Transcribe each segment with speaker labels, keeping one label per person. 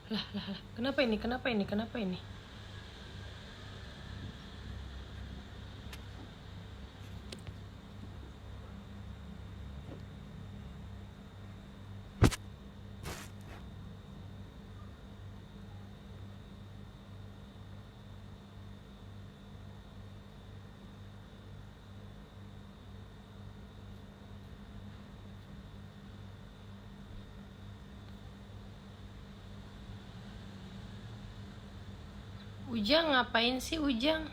Speaker 1: Lah, kenapa ini? Ujang, ngapain sih Ujang?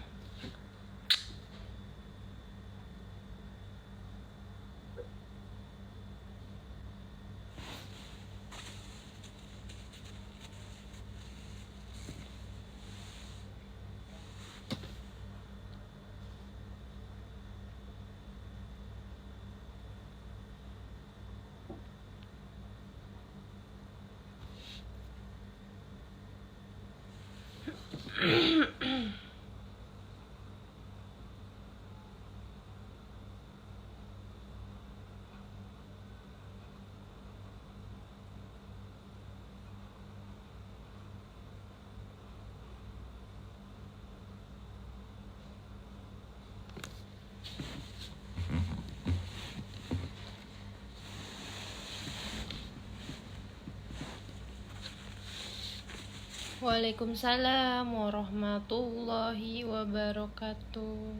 Speaker 1: Waalaikumsalam warahmatullahi wabarakatuh.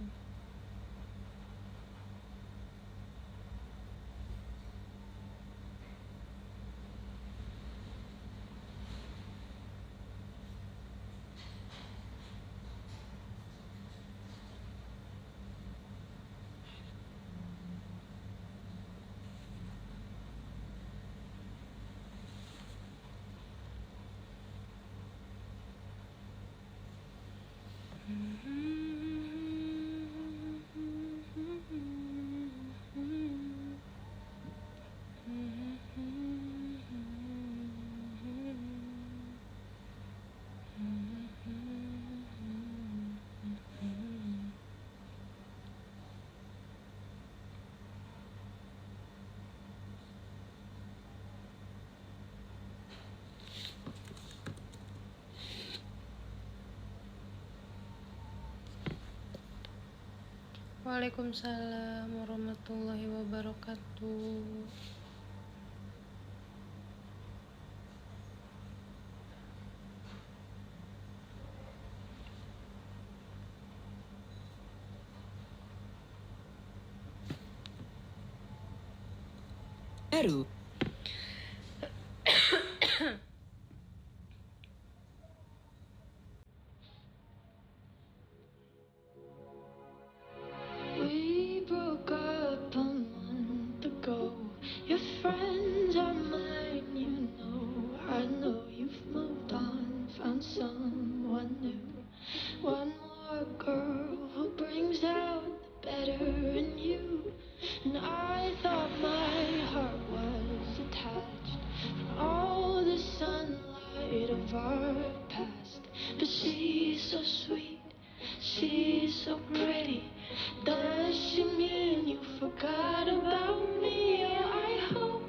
Speaker 1: Waalaikumsalam warahmatullahi wabarakatuh.
Speaker 2: Baru.
Speaker 3: We broke up a month ago. Your friends are mine, you know. I know you've moved on, found someone new. One more girl who brings out the better in you. And I thought my heart was attached from all the sunlight of our past. But she's so sweet, she's so pretty. Does she mean you forgot about me? I hope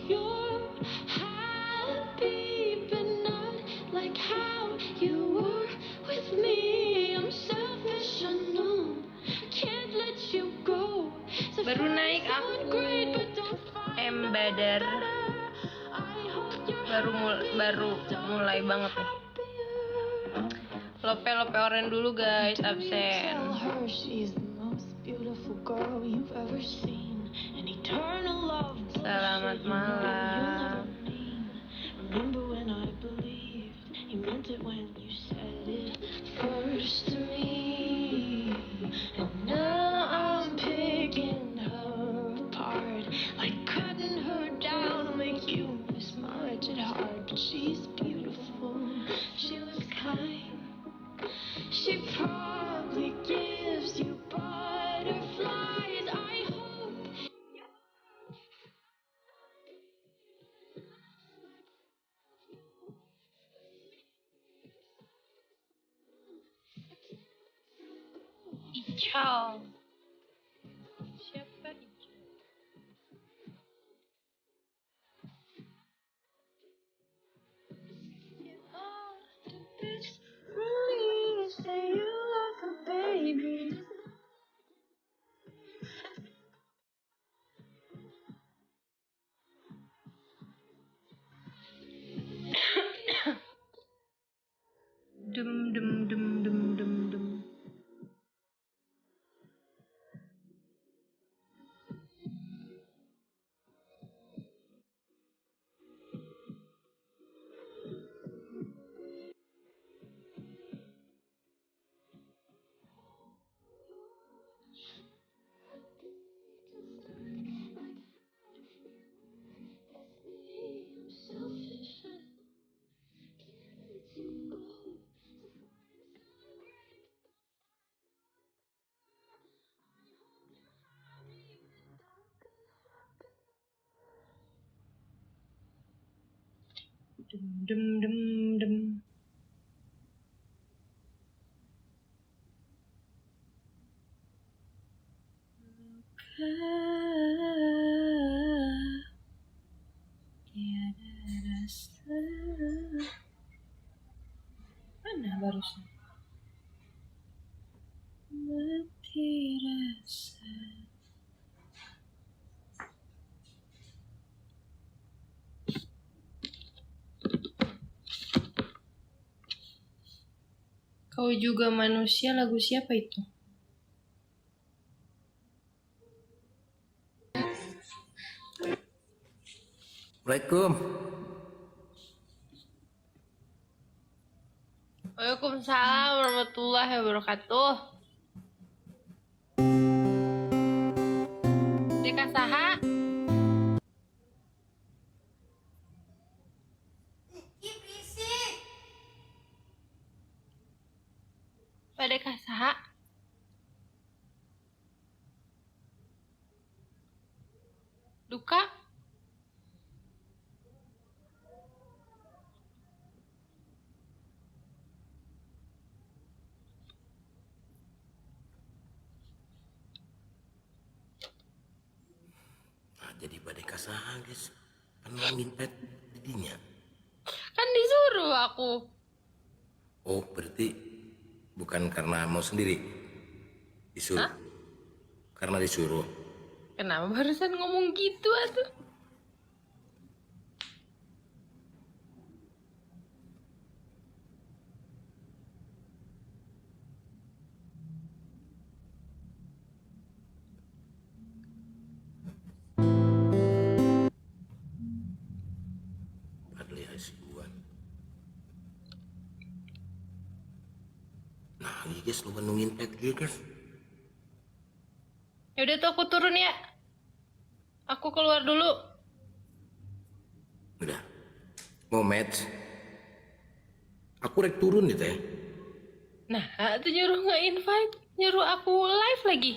Speaker 3: you're happy, but not like how you were with me. I'm selfish, I know, can't let you go. So
Speaker 1: Baru naik aku Embadar. Baru mulai banget nih. Lope oren dulu guys, absen.
Speaker 3: Tell her she's the most beautiful girl you've ever seen. An eternal love.
Speaker 1: Selamat malam.
Speaker 3: Remember when I believed you meant it when you said it first to me. And now I'm picking her apart, like cutting her down to make you miss my wretched heart. But she's beautiful, she looks kind. She probably gives you butterflies. I hope.
Speaker 1: Ical. Siapa Ical? Dem dem dem. Tiada rasa. Mana barusan? Mati rasa. Kau juga manusia, lagu siapa itu?
Speaker 4: Assalamualaikum.
Speaker 1: Waalaikumsalam warahmatullahi wabarakatuh. Deka saha? Pada saha? Duka?
Speaker 4: Nah, jadi badai kasaha guys. Kan nginpet didinya.
Speaker 1: Kan disuruh aku.
Speaker 4: Oh berarti bukan karena mau sendiri. Disuruh.
Speaker 1: Hah?
Speaker 4: Karena disuruh.
Speaker 1: Kenapa barusan ngomong gitu atuh?
Speaker 4: Padli Hasibuan. Nah ini guys lu nginpet gitu guys.
Speaker 1: Yaudah tuh aku turun ya. Aku keluar dulu.
Speaker 4: Udah. Mau match. Aku rek turun nih teh.
Speaker 1: Nah, itu nyuruh nge-invite, nyuruh aku live lagi.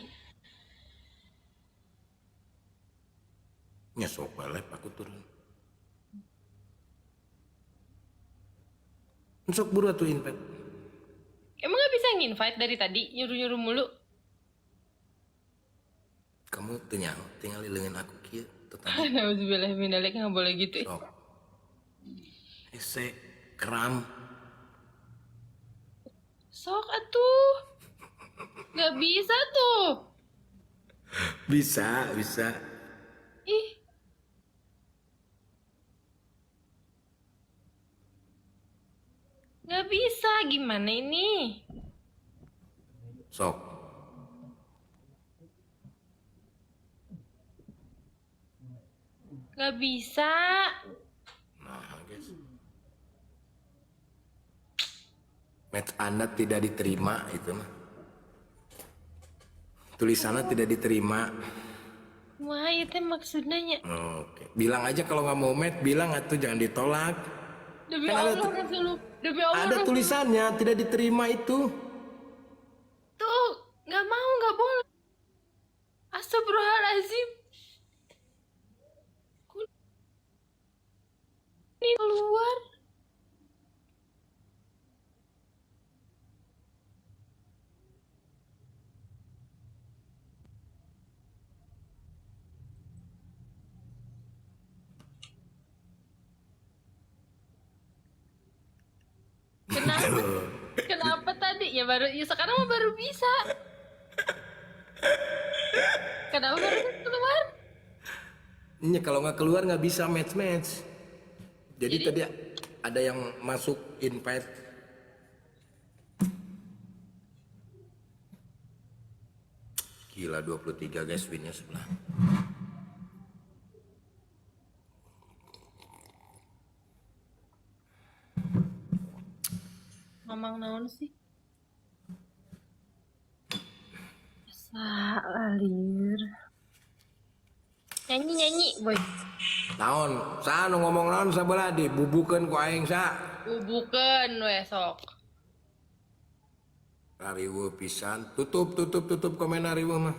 Speaker 4: Nyesok live aku turun. Sok buru tuh invite.
Speaker 1: Emang gak bisa nge-invite dari tadi, nyuruh-nyuruh mulu?
Speaker 4: Kamu tinggal lilingin aku kia. Tetap
Speaker 1: Nauzubillah minalik, gak boleh gitu.
Speaker 4: sok. Ese kram.
Speaker 1: Sok atuh. Gak bisa tuh.
Speaker 4: Bisa.
Speaker 1: Ih. Gak bisa, gimana ini?
Speaker 4: Sok.
Speaker 1: Gak bisa.
Speaker 4: Nah, guys. Match Anda tidak diterima itu mah. Tulisannya tidak diterima.
Speaker 1: Wah, itu maksudnya.
Speaker 4: Oke. Bilang aja kalau nggak mau match, bilang atuh jangan ditolak.
Speaker 1: Demi
Speaker 4: Kan ada
Speaker 1: Allah, Rasulullah. Demi Allah,
Speaker 4: Ada
Speaker 1: Rasulullah.
Speaker 4: tulisannya tidak diterima itu.
Speaker 1: Tuh, gak mau, gak boleh. Astagfirullahaladzim. Ini keluar. Kenapa? Kenapa tadi? Ya sekarang mah baru bisa. Kenapa baru keluar?
Speaker 4: Ini kalau nggak keluar nggak bisa match. Jadi tadi ada yang masuk invite. Gila 23 guys winnya sebelah.
Speaker 1: Mamang naon sih? Salir. Nyanyi, boy.
Speaker 4: Naon, sa nu ngomong naon sabelah dibubukeun ku aing sa.
Speaker 1: Bukan we sok.
Speaker 4: Rariweuh pisan. Tutup komen rariweuh mah.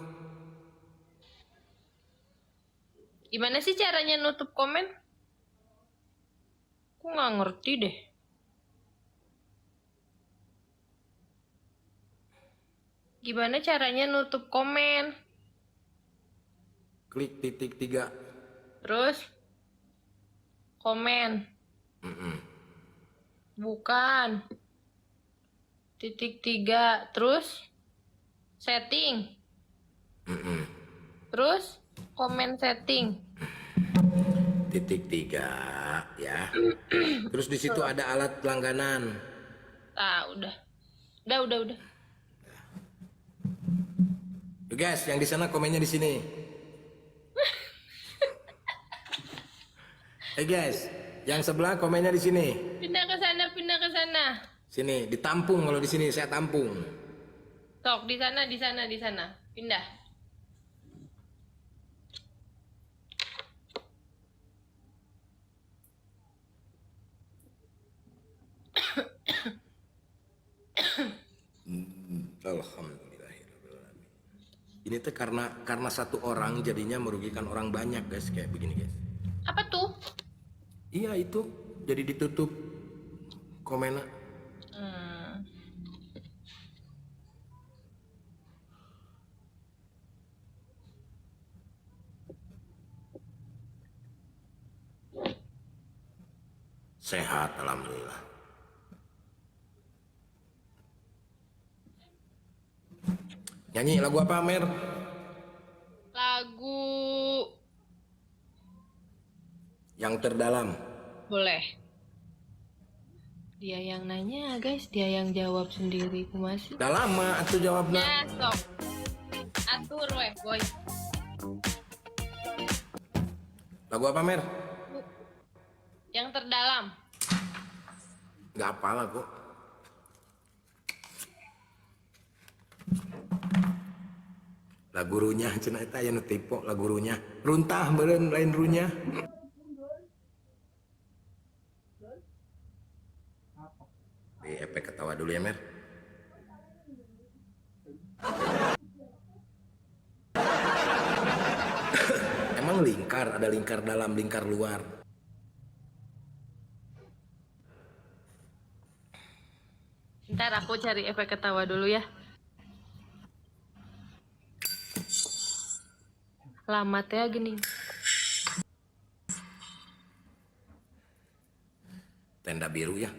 Speaker 1: Gimana sih caranya nutup komen? Aku nggak ngerti deh. Gimana caranya nutup komen?
Speaker 4: Klik titik 3.
Speaker 1: Terus komen. Bukan. Titik 3. Terus setting. Terus komen setting.
Speaker 4: Titik 3 ya. Terus di situ ada alat langganan.
Speaker 1: Ah, udah. Udah.
Speaker 4: Yuk guys, yang di sana komennya di sini. Guys, yang sebelah komennya di sini.
Speaker 1: Pindah ke sana.
Speaker 4: Sini, ditampung kalau di sini saya tampung.
Speaker 1: Sok, di sana. Pindah.
Speaker 4: Alhamdulillahirobbilalamin. Ini tuh karena satu orang jadinya merugikan orang banyak guys, kayak begini guys.
Speaker 1: Apa tuh?
Speaker 4: Iya itu, jadi ditutup komennya. Sehat alhamdulillah. Nyanyi lagu apa Mer?
Speaker 1: Lagu
Speaker 4: Yang terdalam.
Speaker 1: boleh. Dia yang nanya, guys. Dia yang jawab sendiri. Masih.
Speaker 4: Udah lama atuh jawabnya.
Speaker 1: Ya, sok. Atur weh, boy.
Speaker 4: Lagu apa Mer?
Speaker 1: Yang terdalam.
Speaker 4: Gak apa lagu. Lagu runya cenah eta aya nu tipe lagu runya. Runtah beureun lain runya. Di efek ketawa dulu ya Mer. Emang lingkar, ada lingkar dalam, lingkar luar.
Speaker 1: Ntar aku cari efek ketawa dulu ya. Alamatnya gini.
Speaker 4: Tenda biru ya.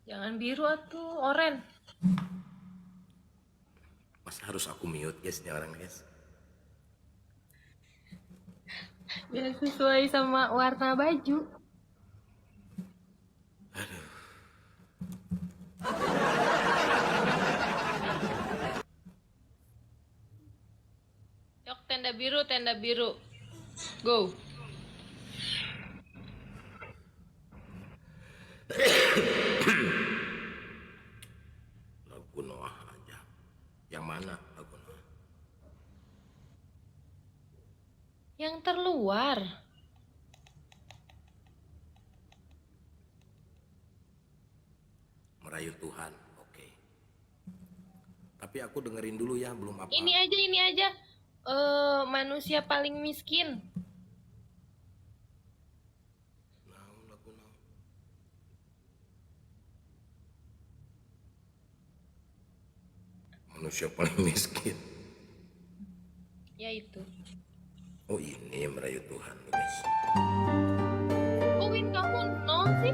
Speaker 1: Jangan biru atuh, oren.
Speaker 4: Masa harus aku mute guys nih orang guys.
Speaker 1: Biar sesuai sama warna baju. Yuk, tenda biru. Go.
Speaker 4: Lagu Noah aja. Yang mana lagu Noah?
Speaker 1: Yang terluar.
Speaker 4: Merayu Tuhan. Oke. Tapi aku dengerin dulu ya, belum apa.
Speaker 1: Ini aja. Manusia paling miskin.
Speaker 4: Lagu Noah. Manusia paling miskin.
Speaker 1: Ya itu.
Speaker 4: Oh ini merayu Tuhan guys.
Speaker 1: Kok Win kamu no sih?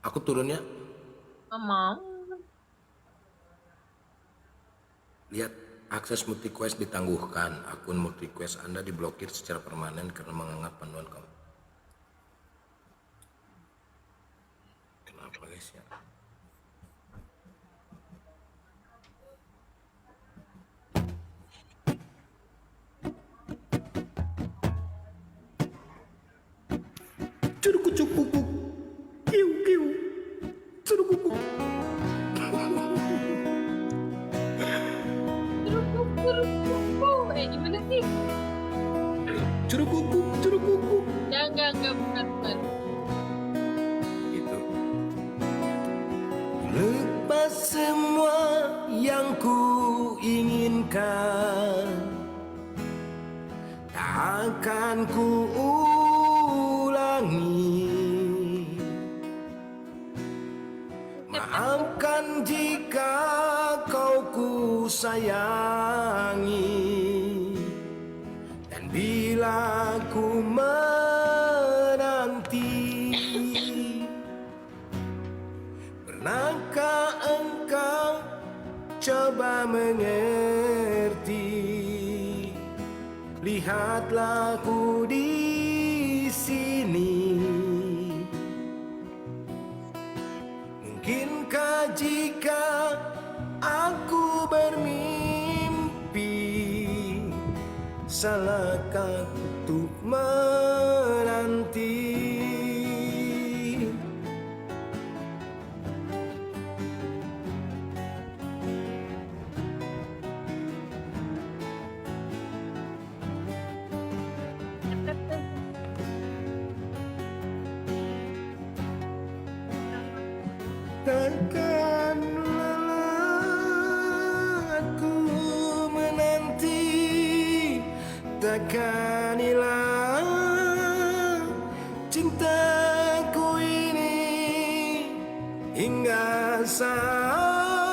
Speaker 4: Aku turunnya
Speaker 1: Mau.
Speaker 4: lihat akses multi-quest ditangguhkan. Akun multi-quest Anda diblokir secara permanen karena menganggap panduan kamu. Kenapa guys ya? Curuk-cucuk-pupuk. Kiu-kiu. Curuk-pupuk.
Speaker 1: Gimana sih?
Speaker 4: Curuk-pupuk, curuk-pupuk.
Speaker 1: Enggak, bukan.
Speaker 4: Gitu. Lepas semua yang ku inginkan, tak akan ku ulangi. Maafkan jika kau ku sayangi, dan bila ku menanti, pernahkah engkau coba mengerti? Lihatlah ku di sini. Mungkinkah jika aku bermimpi, salahkah untuk menanti? Takkan lelah aku menanti, takkan hilang cintaku ini, hingga saat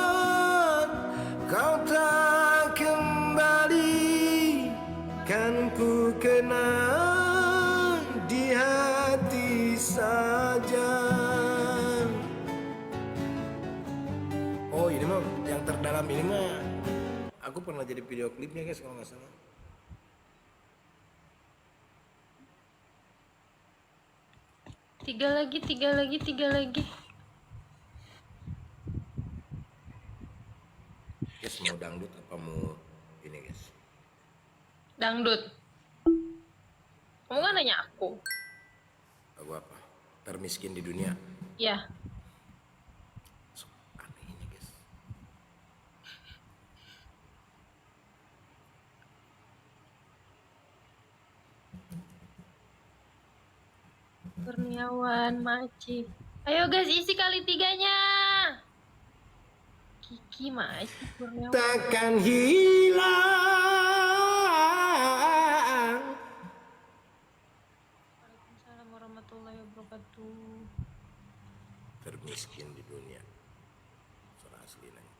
Speaker 4: kau tak kembali, kan ku kenang di hati saja. Oh ini mah yang terdalam ini mah aku pernah jadi video klipnya guys kalau nggak salah.
Speaker 1: Tiga lagi.
Speaker 4: Guys mau dangdut apa mau ini guys?
Speaker 1: Dangdut. Kamu kan nanya aku.
Speaker 4: Lagu apa? Termiskin di dunia.
Speaker 1: Ya.
Speaker 4: Aneh ini guys.
Speaker 1: Kurniawan Maci. Ayo guys, isi kali tiganya. Kiki Maci Kurniawan.
Speaker 4: Takkan hilang.
Speaker 1: Waalaikumsalam warahmatullahi wabarakatuh.
Speaker 4: Termiskin di dunia. Suara asli nanya.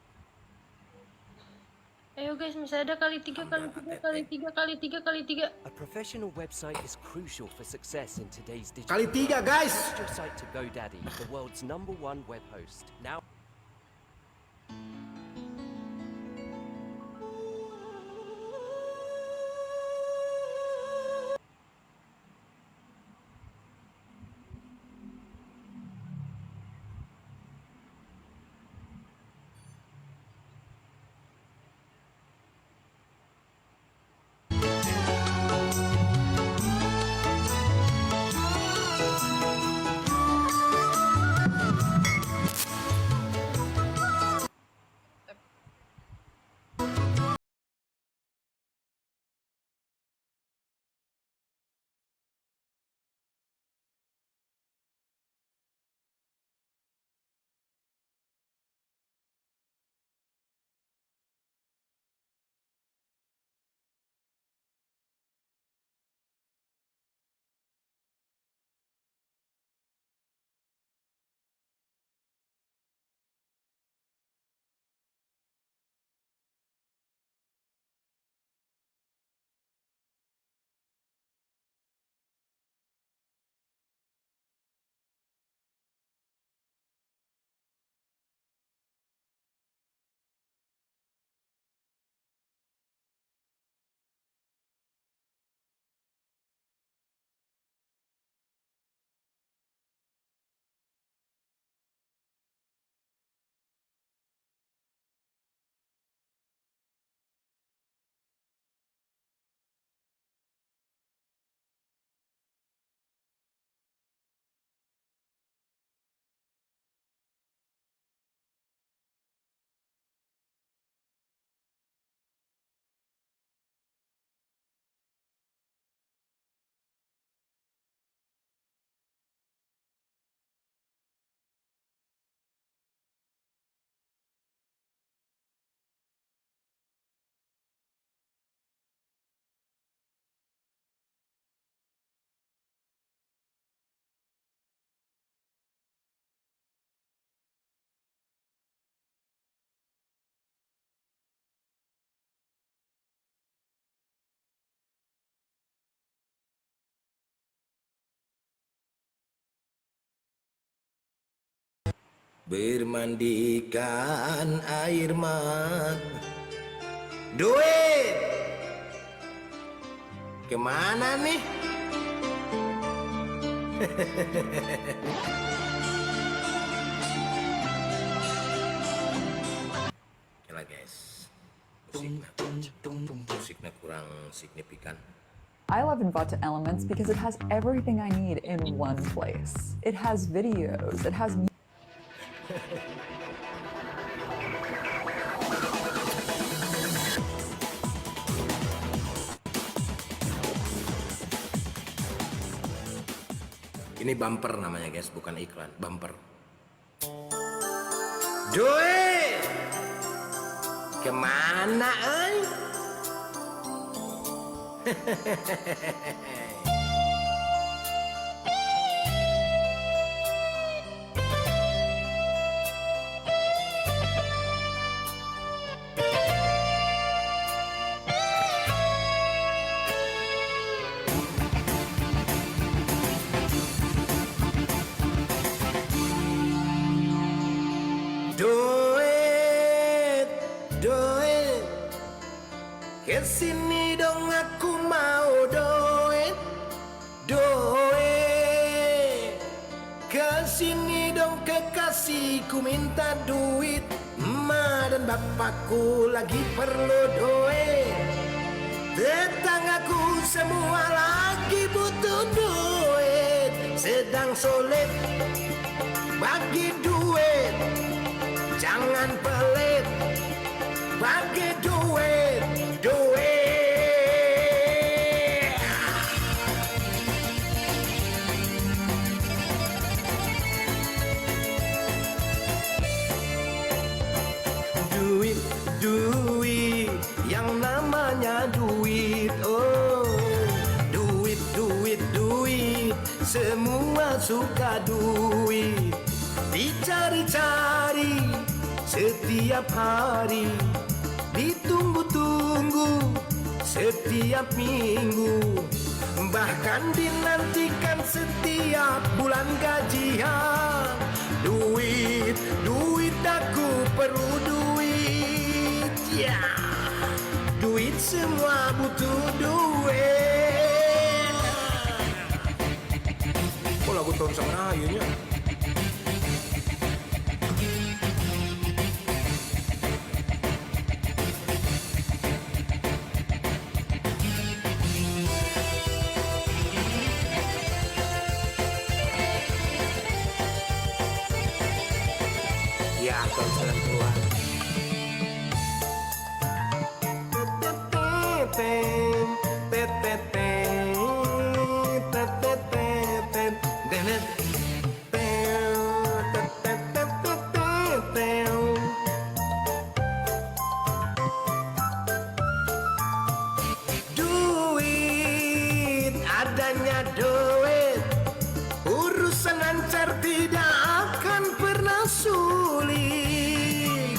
Speaker 1: Ayo guys, misalnya ada kali tiga.
Speaker 2: A professional website is crucial for success in today's digital
Speaker 4: Kali tiga guys.
Speaker 2: Trust your site to GoDaddy, the world's #1 web host. Now
Speaker 4: bermandikan air mata. Duit kemana nih? Oke lah guys, musiknya kurang signifikan.
Speaker 5: I love Envato Elements because it has everything I need in one place. It has videos, it has
Speaker 4: Ini bumper namanya guys, bukan iklan, bumper. Duit kemana Duit, duit, kesini dong aku mau duit, duit, kesini dong kekasihku minta duit, emak dan bapakku lagi perlu duit, tetanggaku semua lagi butuh duit, sedang sulit bagi duit. Jangan pelit, bagi duit, duit. Duit, duit, yang namanya duit, oh. Duit, duit, duit, semua suka duit. Dicari-cari setiap hari, ditunggu-tunggu setiap minggu, bahkan dinantikan setiap bulan gajian. Duit, duit, aku perlu duit, ya. Duit semua butuh duit. Kok lagu tahun sama ayunya? Ya, kalau jalan keluar. Duit, adanya duit, urusan lancar tidak akan pernah sulit.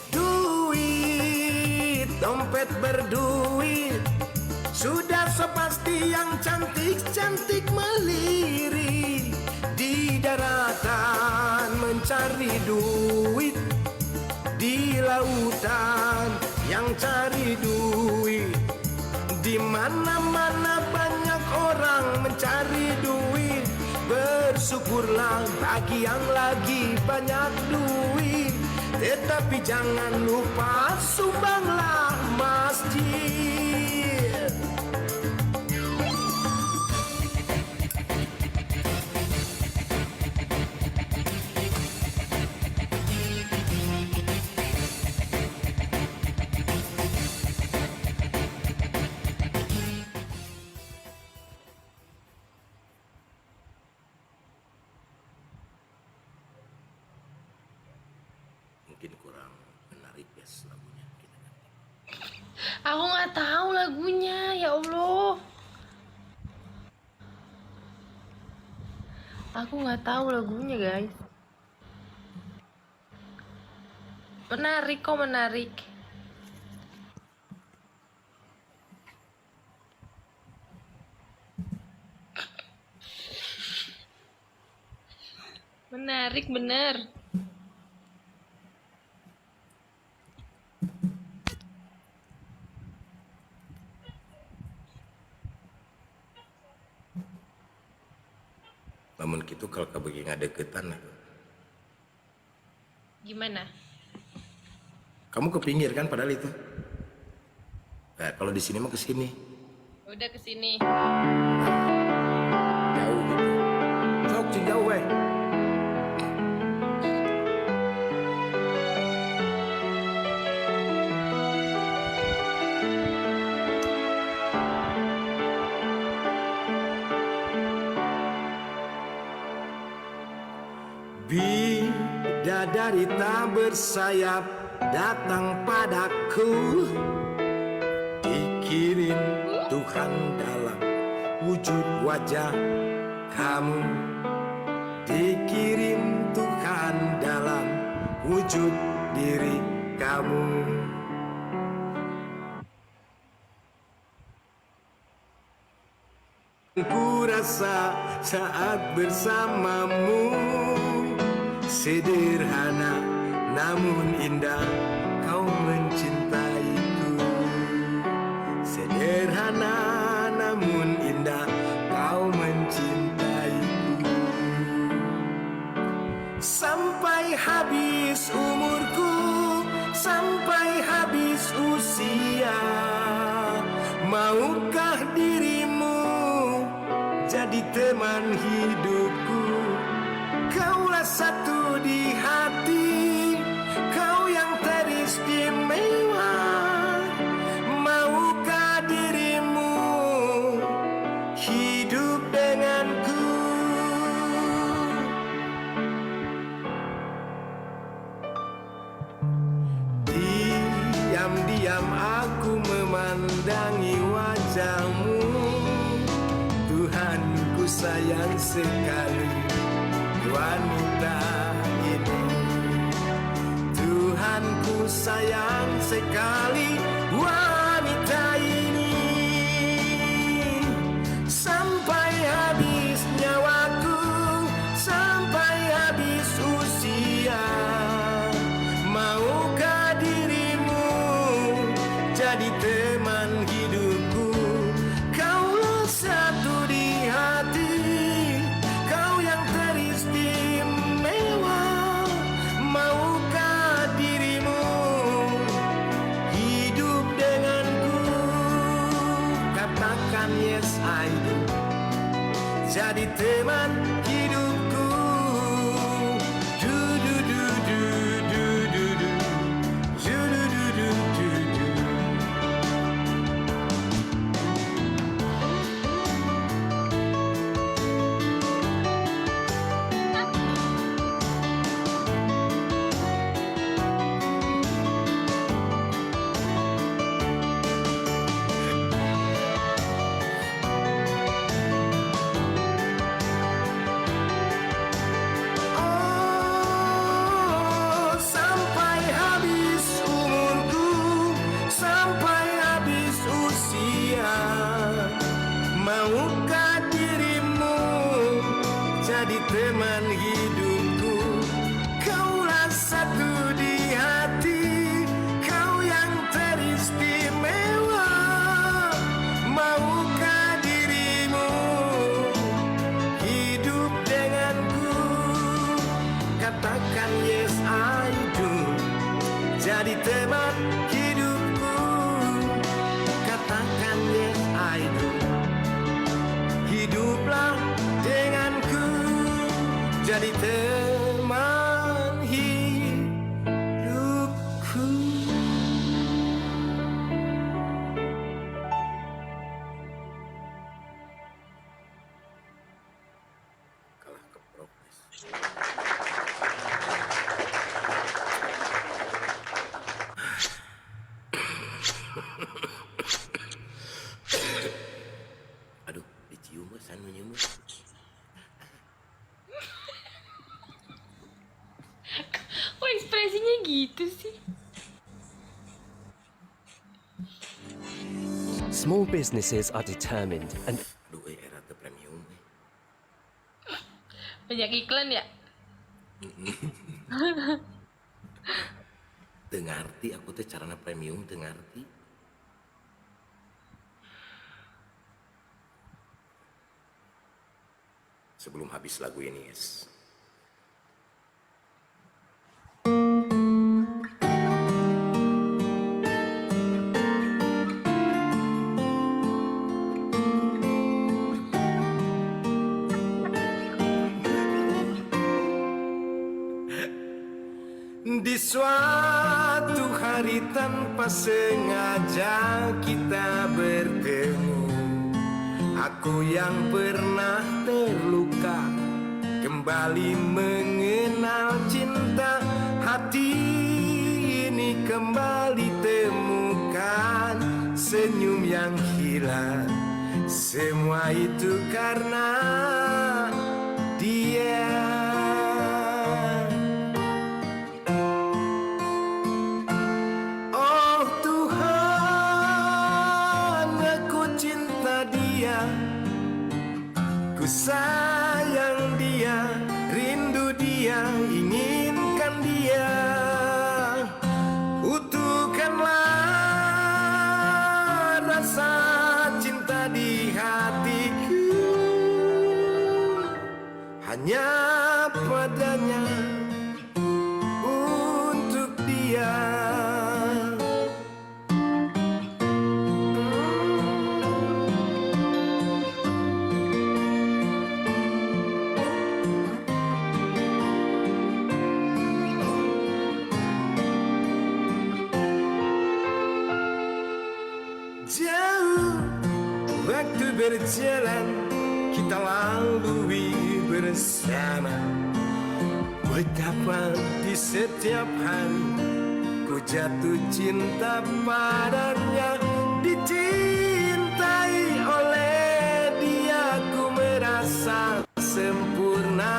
Speaker 4: Duit, dompet berduit, sudah sepasti yang cantik-cantik melirik. Di daratan mencari duit, di lautan yang cari duit, di mana-mana banyak orang mencari duit. Bersyukurlah bagi yang lagi banyak duit, tetapi jangan lupa sumbanglah masjid. Mungkin kurang menarik guys lagunya, kita ganti.
Speaker 1: Aku nggak tahu lagunya, ya Allah. Aku nggak tahu lagunya guys. Menarik kok, menarik. Menarik bener.
Speaker 4: Namun gitu kalau kabegi ngadeketan,
Speaker 1: Gimana?
Speaker 4: kamu ke pinggir kan padahal itu. Nah, kalau di sini mah ke sini.
Speaker 1: Udah kesini.
Speaker 4: Jauh gitu. Sok cing jauh weh. Bidadari tak bersayap datang padaku, dikirim Tuhan dalam wujud wajah kamu, dikirim Tuhan dalam wujud diri kamu. Ku rasa saat bersamamu sederhana namun indah, kau mencintaiku. Sederhana namun indah, kau mencintaiku. Sampai habis umurku, sampai habis usia, maukah dirimu jadi teman hidupku? Kaulah satu di hati, kau yang teristimewa. Maukah dirimu hidup denganku? Diam-diam aku memandangi wajahmu. Tuhan, ku sayang sekali wanita ini. Tuhan, ku sayang sekali wanita ini. Sampai habis nyawaku, sampai habis usia, maukah dirimu jadi teman hidupku? Kaulah satu di hati, kau yang teristimewa. Maukah dirimu hidup denganku? Katakan yes I do, jadi teman hidupku. Du du du du du du du, du du du du du du. Oh, sampai habis umurku, sampai habis usia, maukah dirimu jadi teman hidupku? Kaulah satu di hati, kau yang teristimewa. Maukah dirimu hidup denganku? Katakan yes I do, jadi teman hidupku. Katakan yes I do, hiduplah denganku, jadi teman hidupku. Kalah ke progres. Aduh, dicium mah sanunya mah.
Speaker 1: Kok ekspresinya gitu sih?
Speaker 2: Small businesses are determined and
Speaker 4: Aduh, era ke premium.
Speaker 1: Banyak iklan ya?
Speaker 4: Teu ngarti aku teh carana premium teu ngarti. Sebelum habis lagu ini, guys. Di suatu hari tanpa sengaja kita bertemu, aku yang pernah terluka kembali mengenal cinta. Hati ini kembali temukan senyum yang hilang. Semua itu karena dia. Oh Tuhan, aku cinta dia, ku sayang dia, rindu dia, inginkan dia. Utuhkanlah rasa cinta di hatiku, hanya padanya, untuk dia. Jauh waktu berjalan, kita lalui bersama. Betapa di setiap hari ku jatuh cinta padanya. Dicintai oleh dia, ku merasa sempurna.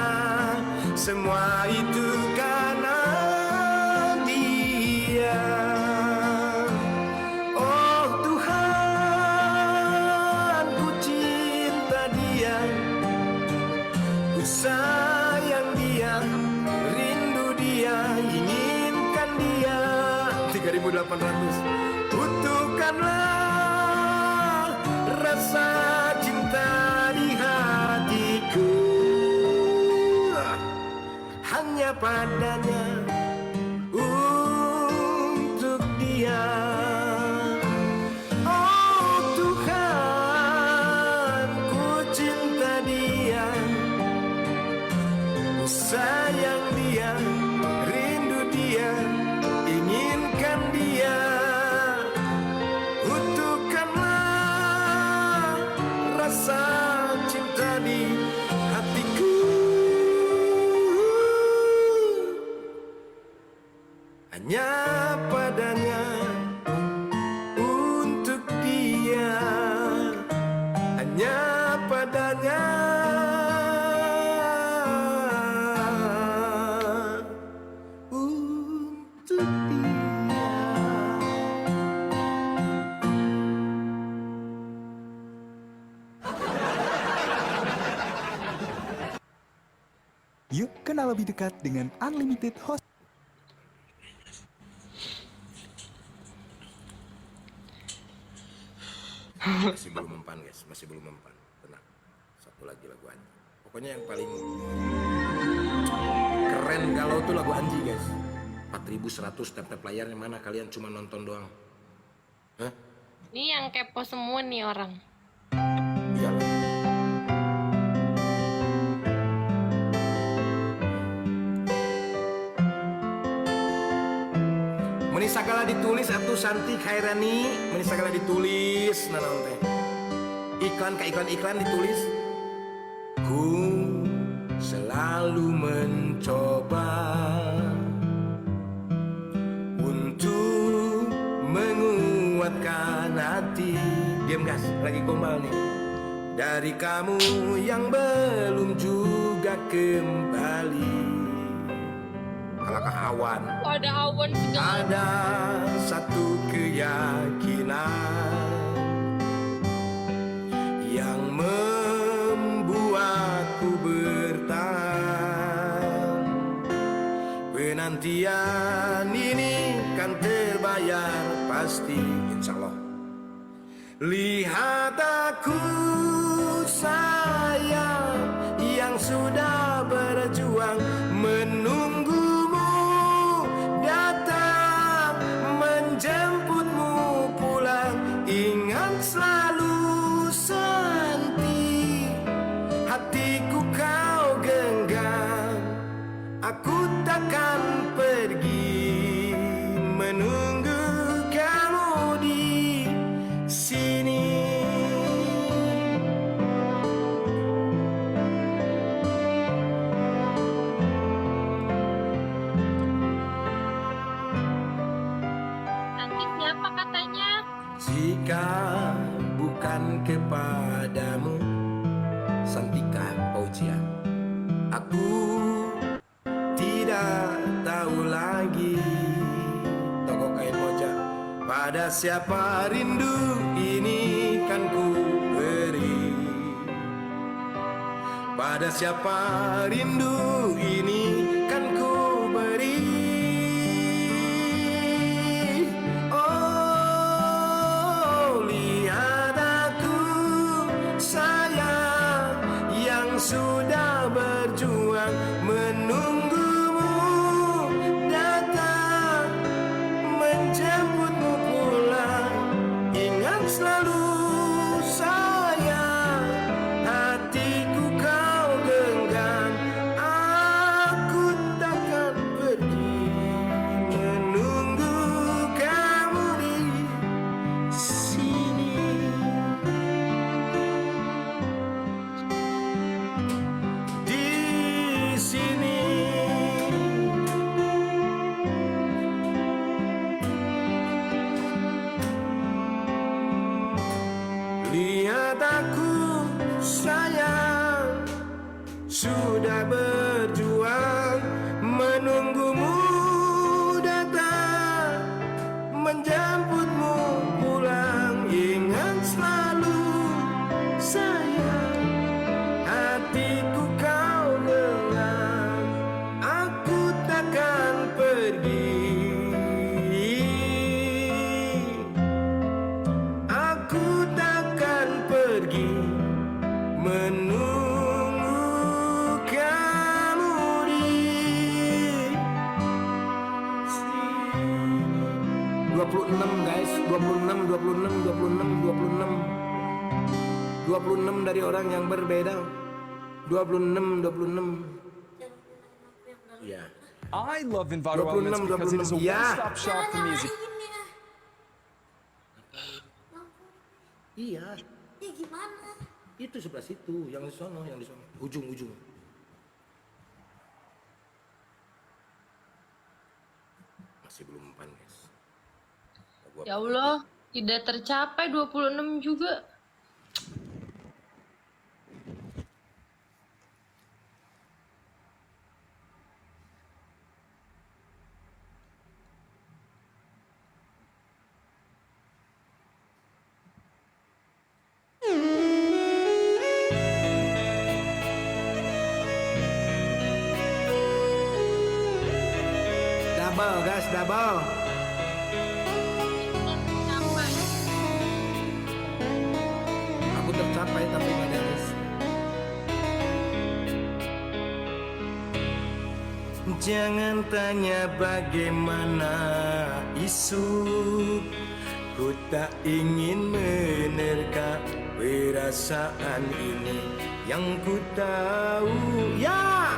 Speaker 4: Semua itu karena dia. Oh Tuhan, ku cinta dia, ku sayang dia, rindu dia, inginkan dia. 3.800. Utuhkanlah rasa cinta di hatiku, hanya padanya, untuk dia. Oh Tuhan, ku cinta dia, ku sayang dia, rindu dia, inginkan dia. Utuhkanlah rasa cinta di hatiku, hanya padanya, untuk dia, hanya padanya, untuk dia.
Speaker 6: Yuk kenal lebih dekat dengan Unlimited Host.
Speaker 4: Masih belum mempan, guys, masih belum mempan. Tenang, satu lagi lagu Anji. Pokoknya yang paling keren galau tuh lagu Anji, guys. 4.100 tap-tap layarnya, mana kalian cuma nonton doang? Hah?
Speaker 1: Ini yang kepo semua nih orang.
Speaker 4: Iyalah. Meni sagala ditulis atuh Santi Khairani, meni sagala ditulis nanaon teh. Iklan ka iklan ditulis. Ku selalu mencoba untuk menguatkan hati. Diam gas, lagi gombal nih. Dari kamu yang belum juga kembali. Kalakah awan,
Speaker 1: Ada awan segala.
Speaker 4: ada satu keyakinan yang membuatku bertahan. Nantian ini kan terbayar pasti, insya Allah. Lihat aku sayang yang sudah berjuang menunggumu datang menjemputmu pulang. Ingat selalu Santi, hatiku kau genggam. Aku takkan pergi menunggu kamu di sini.
Speaker 1: Nanti siapa katanya?
Speaker 4: Jika bukan kepadamu, Santika Fauzia, aku tidak tahu lagi. Toko kain moja, pada siapa rindu ini kan ku beri. Pada siapa rindu ini kan ku beri. Oh, lihat aku sayang yang sudah berjuang menunggumu datang menjemputmu pulang. Ingat selalu sayang, hatiku kau genggam. Aku takkan pergi menunggu kamu di sini. Di sini. Lihat aku sayang sudah berjuang menunggumu datang menjemputmu pulang. Ingat selalu sayang, hatiku kau genggam. Aku takkan pergi. Aku takkan pergi menunggu kamu di sini. 26 guys, 26 dari orang yang berbeda. 26. Ya.
Speaker 6: I love Envato Elements because it is a
Speaker 4: 26.
Speaker 6: one-stop shop for music.
Speaker 4: Iya,
Speaker 7: Ya gimana?
Speaker 4: itu sebelah situ, yang di sono, ujung. Masih belum mempan, guys.
Speaker 1: Ya Allah, tidak tercapai 26 juga.
Speaker 4: Double, guys, double.
Speaker 1: Tercapai.
Speaker 4: Aku tercapai tapi nggak ada guys. Jangan tanya bagaimana isu, ku tak ingin menerka perasaan ini. Yang ku tahu ya,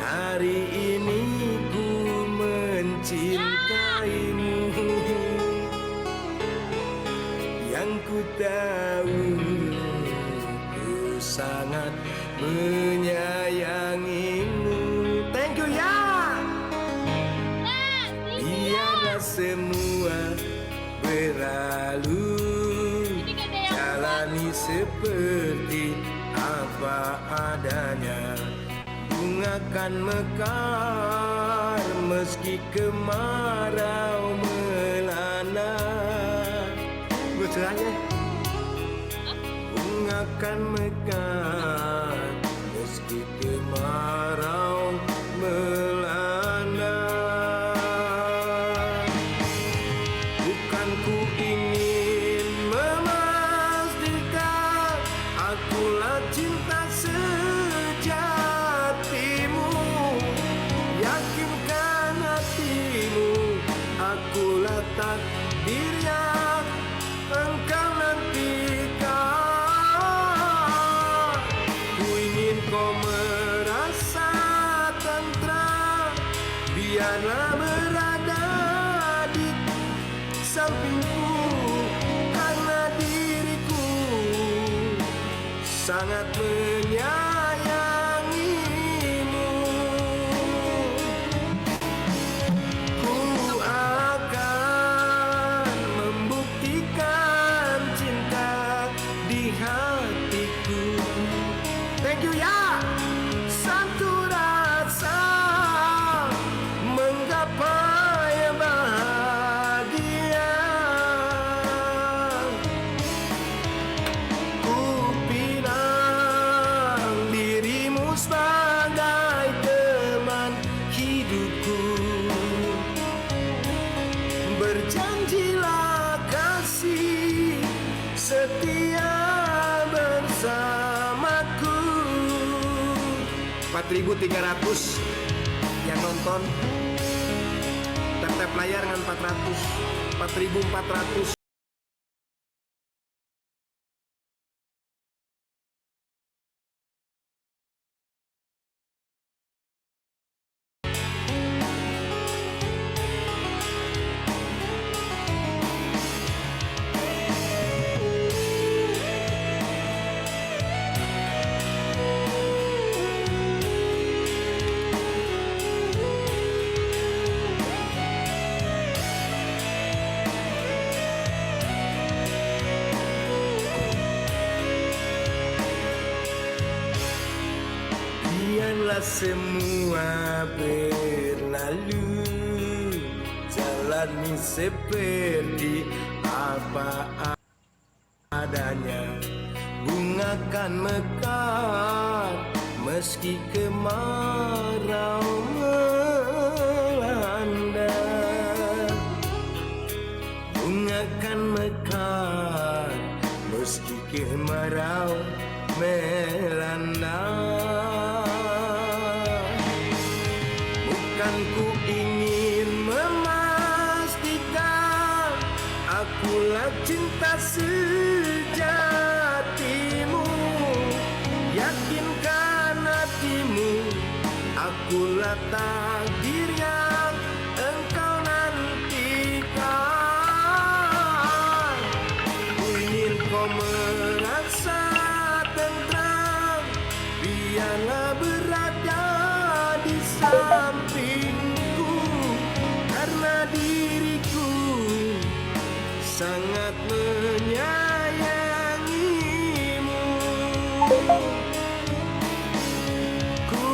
Speaker 4: hari ini ku mencintaimu. Yang ku tahu ku sangat menyayangimu. Thank you ya. Biarlah semua berlalu, jalani seperti apa adanya. Bunga kan mekar meski kemarau melanda. Betul aja. Bunga kan mekar meski kemarau melanda. cinta sejatimu, yakinkan hatimu, akulah takdir yang engkau nantikan. Ku ingin kau merasa tentram, biarlah berada di sampingku, karena diriku sangat menyayangimu. Ku akan membuktikan cinta di hatiku. Thank you ya. Satu rasa menggapai bahagia. Ku bilang dirimu sebagai teman hidupku. Berjanjilah kasih setia bersamaku. 4.300 yang nonton. Tap-tap layar dengan 400. 4.400. Biarlah semua berlalu, jalani seperti apa adanya. Bunga kan mekar meski kemarau melanda. Bunga kan mekar meski kemarau melanda. Bukan ku ingin memastikan akulah cinta sejatimu, yakinkan hatimu, akulah takdir yang engkau nantikan. Ku ingin kau merasa tentram, biarlah berada di sampingku, karena diriku sangat menyayangimu. Ku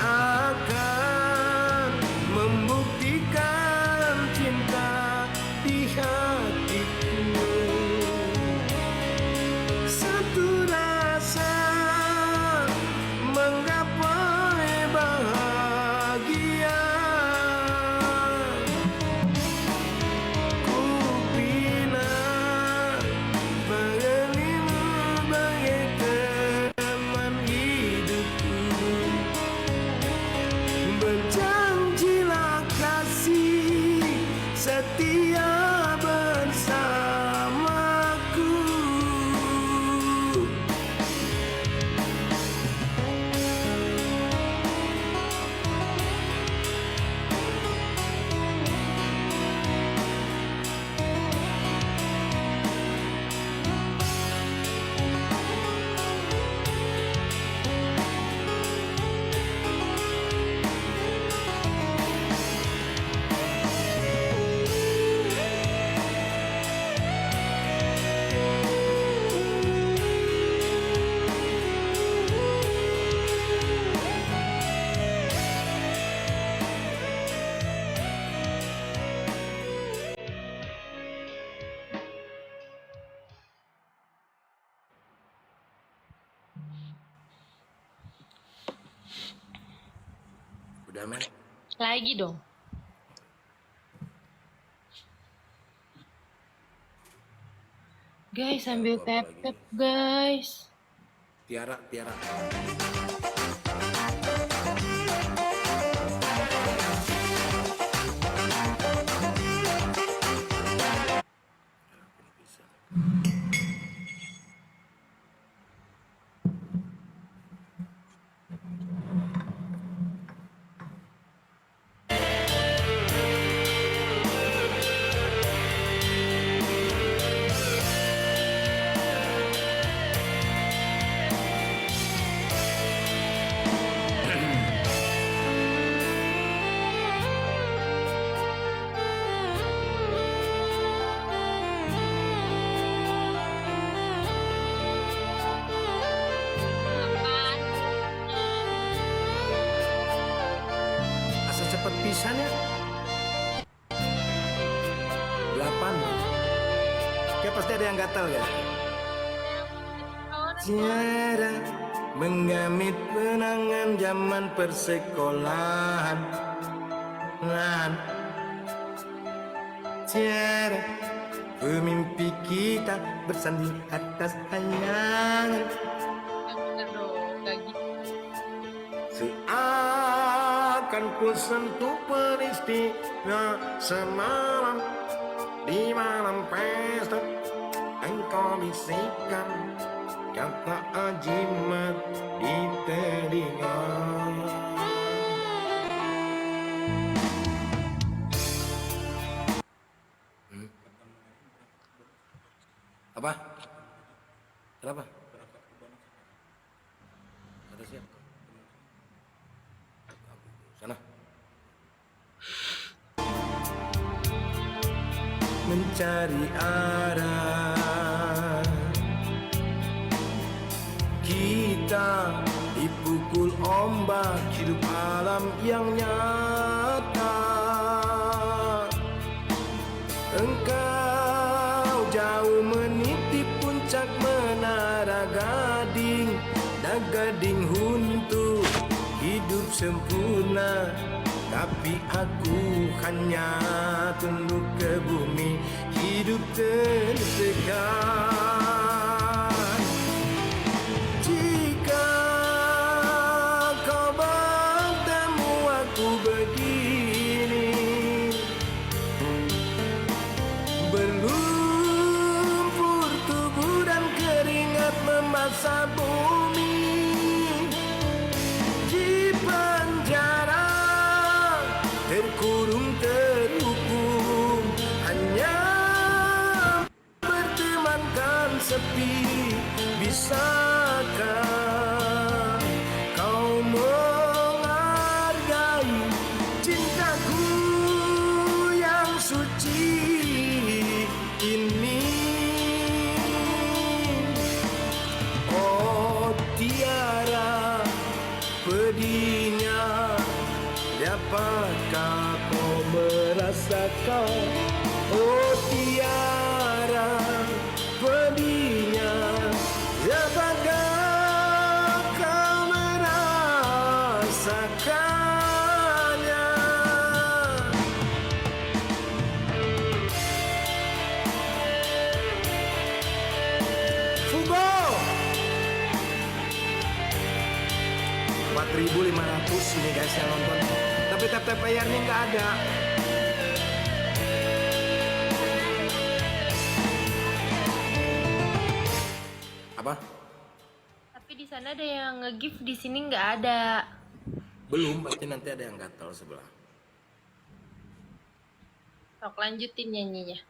Speaker 4: akan membuktikan cinta di hatiku. Satu rasa menggapai bahagia. Ku bilang dirimu bagai teman hidupku. Berjanjilah kasih setia bersamaku. Udah, men?
Speaker 1: Lagi dong. Guys, sambil tap-tap, guys.
Speaker 4: Tiara. Asa cepet pisan ya. 8. Kayak pasti ada yang gatal ya. Tiara menggamit kenangan zaman persekolahan. Tiara pemimpi kita bersanding atas hayangan.
Speaker 1: Bener dong, gak gitu.
Speaker 4: Seakan ku sentuh peristiwa semalam di malam pesta. Engkau bisikan kata ajimat di telinga. Apa? Kenapa? Kata siapa? Sana. Mencari arah, kita dipukul ombak hidup alam yang nyata. Engkau jauh meniti puncak menara Gading, dan Gading huntu hidup sempurna. Tapi aku hanya tunduk ke bumi, hidup tertekan. Jika kau bertemu aku begini, berlumpur tubuh dan keringat membasah bumi. Di penjara terkurung terhukum, hanya bertemankan sepi. Bisakah kau menghargai cintaku yang suci ini? Oh Tiara, pedihnya dapatkah kau merasakan? Oh Tiara, pedihnya dapatkah kau merasakannya? Fugo 4.500 ini guys yang nonton, tapi tap-tap layarnya nggak ada. Apa?
Speaker 1: Tapi di sana ada yang nge-gift, di sini nggak ada.
Speaker 4: Belum, pasti nanti ada yang gatal sebelah.
Speaker 1: Sok lanjutin nyanyinya.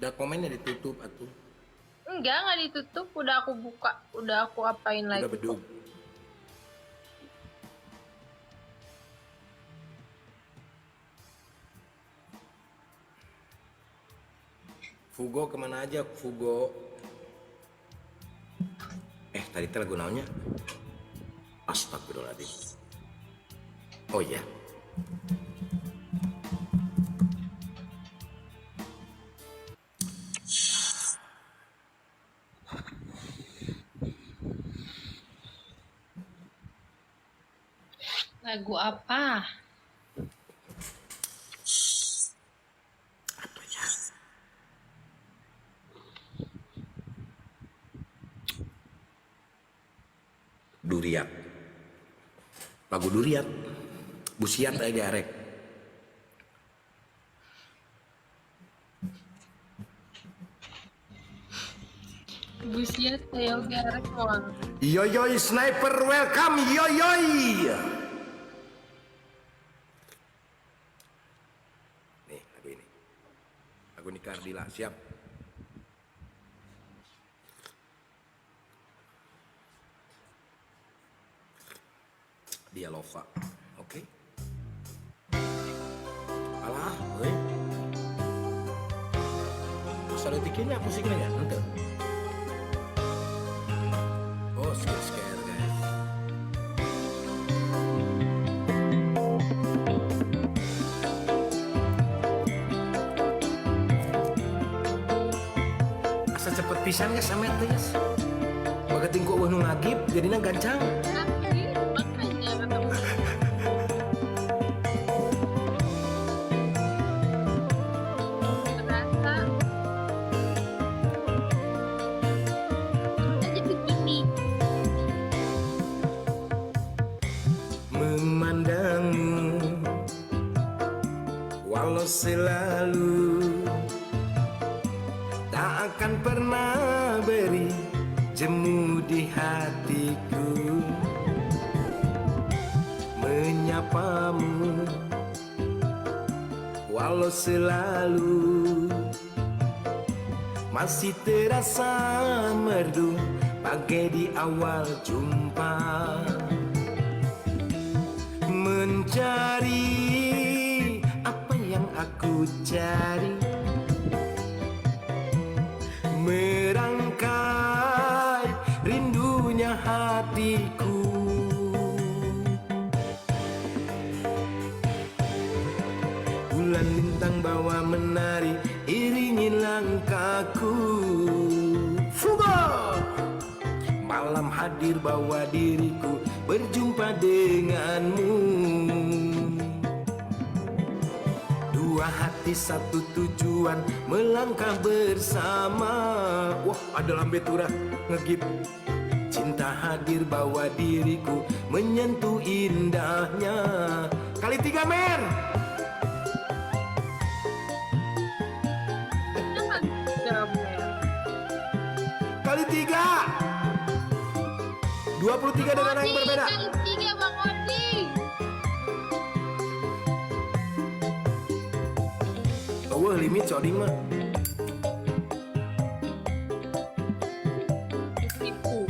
Speaker 4: Udah komennya ditutup atuh.
Speaker 1: Nggak ditutup, udah aku buka, udah aku apain lagi.
Speaker 4: Udah bedug. Fugo kemana aja Fugo? Tadi lagu naonnya? Astagfirullahaladzim. Oh iya.
Speaker 1: Lagu apa?
Speaker 4: Duriat. Lagu Duriat. Busiat aja arek.
Speaker 1: Busiat saya garek doang.
Speaker 4: Yoyoy sniper welcome yoyoy. Nih lagu ini. Lagu Nika Ardila siap. Dia Lova. Oke. Alah, weh. Masa detiknya musiknya ya? Nanti. Oh, scare guys. Asa cepet pisan ya sama guys. Bageting ku eueuh nu ngagib jadinya gancang.
Speaker 1: Tapi makanya ketemu. Terasa aja begini.
Speaker 4: Memandangmu walau selalu tak akan pernah beri jemu di hatiku. Menyapamu walau selalu masih terasa merdu bagai di awal jumpa. Mencari apa yang aku cari, merangkai rindunya hatiku. Bulan bintang bawa menari, iringi langkahku. Fuga! Malam hadir bawa diriku berjumpa denganmu. Dua hati satu tujuan melangkah bersama. Wah ada lambe turah ngegip. Cinta hadir bawa diriku menyentuh indahnya. Kali 3 mer.
Speaker 1: Jangan gambar.
Speaker 4: Kali 3. 23 dengan yang berbeda.
Speaker 1: Kali 3 Bang Odi.
Speaker 4: Oh limit coding mah.
Speaker 1: Istriku.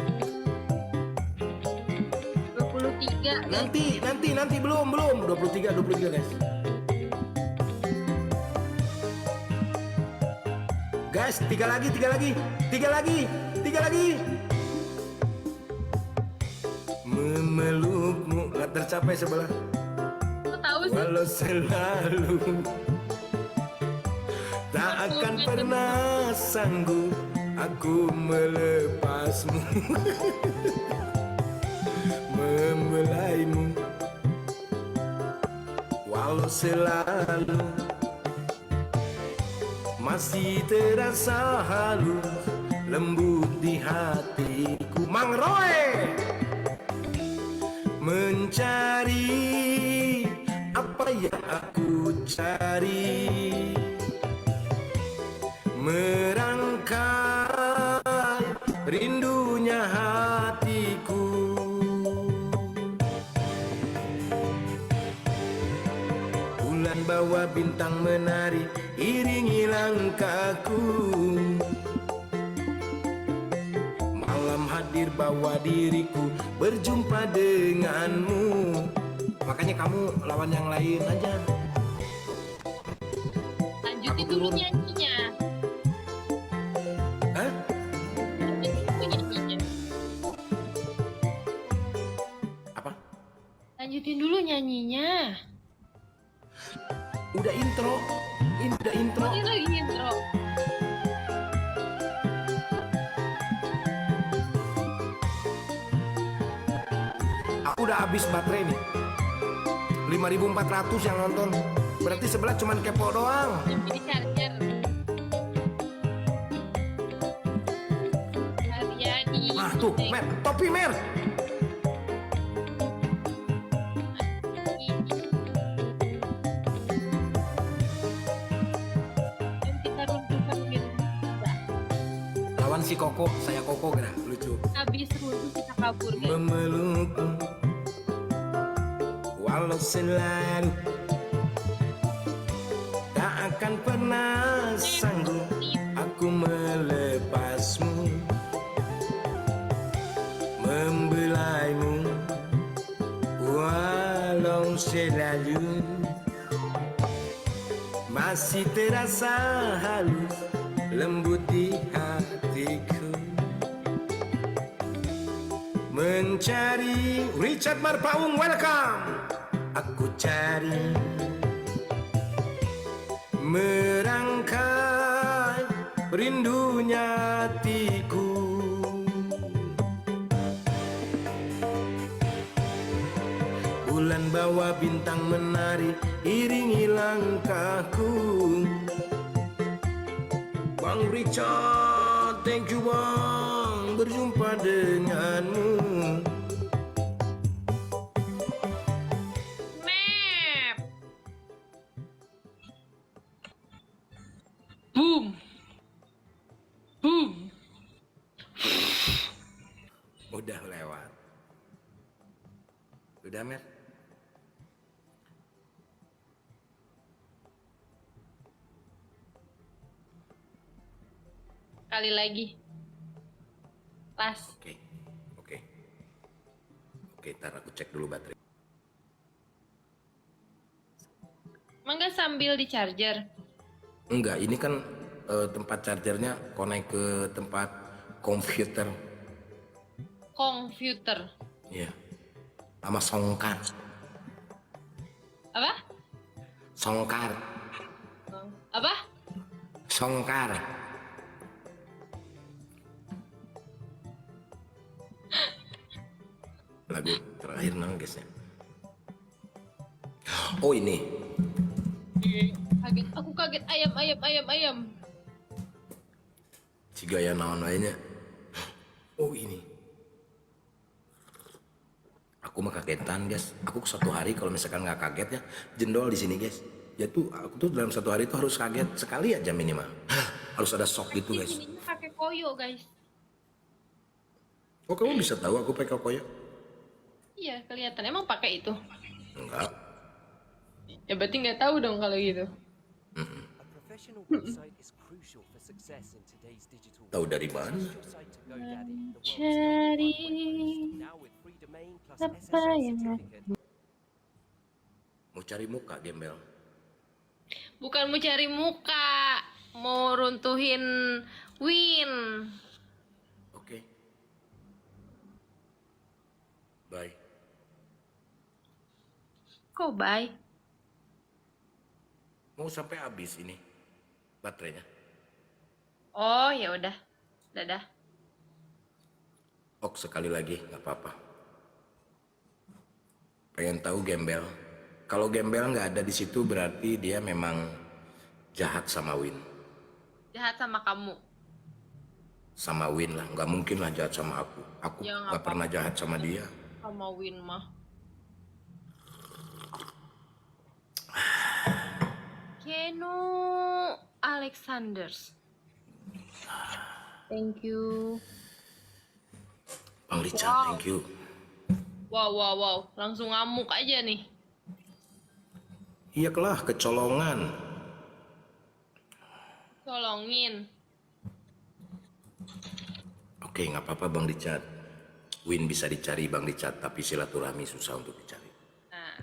Speaker 1: 23.
Speaker 4: Nanti belum 23 guys. Guys, 3 lagi. Memelukmu gak tercapai sebelah.
Speaker 1: Kok tahu sih?
Speaker 4: Walau selalu tak akan pernah sanggup aku melepasmu. Membelaimu walau selalu masih terasa halus lembut di hatiku. Mang Roy mencari apa yang aku cari, merangkai rindunya hatiku. Bulan bawa bintang menari, iringi langkahku. Malam hadir bawa diriku berjumpa denganmu. Makanya kamu lawan yang lain aja.
Speaker 1: Lanjutin dulu nyanyinya.
Speaker 4: Hah?
Speaker 1: Lanjutin dulu nyanyinya.
Speaker 4: Apa?
Speaker 1: Lanjutin dulu nyanyinya.
Speaker 4: Udah intro.
Speaker 1: Ini lagi intro.
Speaker 4: Aku udah habis baterai nih. 5.400 yang nonton. Berarti sebelah cuman kepo doang.
Speaker 1: Jadi charger. Haryadi.
Speaker 4: Nah tuh, Mer, topi Mer. lawan si Koko, saya Koko kira lucu.
Speaker 1: Habis runtuh kita kabur guys.
Speaker 4: Memelukku walau selalu tak akan pernah sanggup aku melepasmu, membelaimu walau selalu masih terasa halus lembut di hatiku. Mencari Richard Marpaung, welcome. Aku cari merangkai rindunya hatiku. Bulan bawa bintang menari iringi langkahku. Bang Richard, thank you bang, berjumpa denganmu.
Speaker 1: Map. Boom. Boom.
Speaker 4: Udah lewat. Udah Mer.
Speaker 1: Kali lagi. Pas.
Speaker 4: Oke. Oke, ntar aku cek dulu baterai.
Speaker 1: Mangga sambil di charger.
Speaker 4: Enggak, ini kan tempat chargernya connect ke tempat komputer.
Speaker 1: Komputer.
Speaker 4: Iya. Sama songkar.
Speaker 1: Apa?
Speaker 4: Songkar.
Speaker 1: Apa?
Speaker 4: Songkar. Lagu terakhir nanggisnya. Oh ini.
Speaker 1: Kaget. Aku kaget ayam.
Speaker 4: Si gaya naon lainnya. Oh ini. Aku mah kagetan guys. Aku satu hari kalau misalkan nggak kaget ya jendol di sini guys. Ya tuh aku tuh dalam satu hari tuh harus kaget sekali aja minimal. Harus ada shock gitu guys.
Speaker 1: Ininya pakai koyo guys.
Speaker 4: Oh kamu bisa tahu aku pakai koyo?
Speaker 1: Iya kelihatan. Emang pakai itu?
Speaker 4: Enggak.
Speaker 1: Ya berarti nggak tahu dong kalau gitu.
Speaker 2: A professional website is crucial for success in today's digital
Speaker 4: Tahu
Speaker 2: world.
Speaker 4: dari mana?
Speaker 2: Your site to GoDaddy, the world's
Speaker 1: Cari
Speaker 2: number one web host, now with free domain plus
Speaker 1: apa
Speaker 2: SSL
Speaker 1: yang
Speaker 2: certificate.
Speaker 4: Mau cari muka gembel.
Speaker 1: Bukan mau cari muka, mau runtuhin Win.
Speaker 4: Oke. Bye.
Speaker 1: Kok bye?
Speaker 4: Mau sampai habis ini baterainya.
Speaker 1: Oh ya udah, dadah.
Speaker 4: Ok sekali lagi nggak apa-apa. Pengen tahu gembel. Kalau gembel nggak ada di situ berarti dia memang jahat sama Win.
Speaker 1: Jahat sama kamu.
Speaker 4: Sama Win lah, nggak mungkin lah jahat sama aku. Aku
Speaker 1: Ya, nggak
Speaker 4: nggak pernah jahat sama dia.
Speaker 1: Sama Win mah. Keno Alexanders. Thank you.
Speaker 4: Bang Richard,
Speaker 1: Wow.
Speaker 4: thank you.
Speaker 1: Wow. Langsung ngamuk aja nih.
Speaker 4: Iya kelah, kecolongan.
Speaker 1: Tolongin.
Speaker 4: Oke, nggak apa-apa Bang Richard. Win bisa dicari Bang Richard, tapi silaturahmi susah untuk dicari.
Speaker 1: Nah.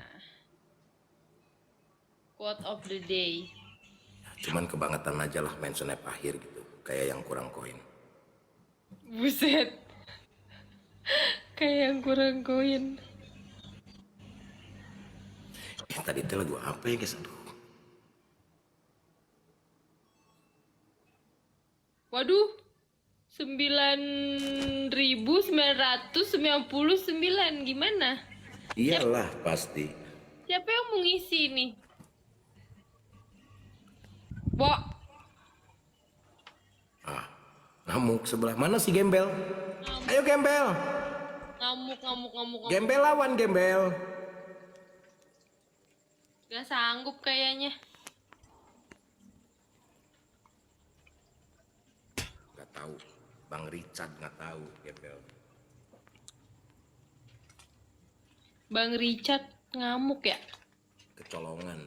Speaker 1: Quote of the day.
Speaker 4: Cuman kebangetan aja lah main snap akhir gitu, kayak yang kurang koin.
Speaker 1: Buset. Kayak yang kurang koin.
Speaker 4: Tadi itu lagu apa ya guys? Aduh.
Speaker 1: Waduh. 9.999 gimana?
Speaker 4: Iyalah pasti.
Speaker 1: Siapa yang mau ngisi nih? Bo,
Speaker 4: Ngamuk sebelah mana si gembel? Ayo gembel.
Speaker 1: ngamuk.
Speaker 4: Gembel lawan gembel.
Speaker 1: Gak sanggup kayaknya.
Speaker 4: Gak tahu. Bang Richard nggak tahu gembel.
Speaker 1: Bang Richard ngamuk ya?
Speaker 4: Kecolongan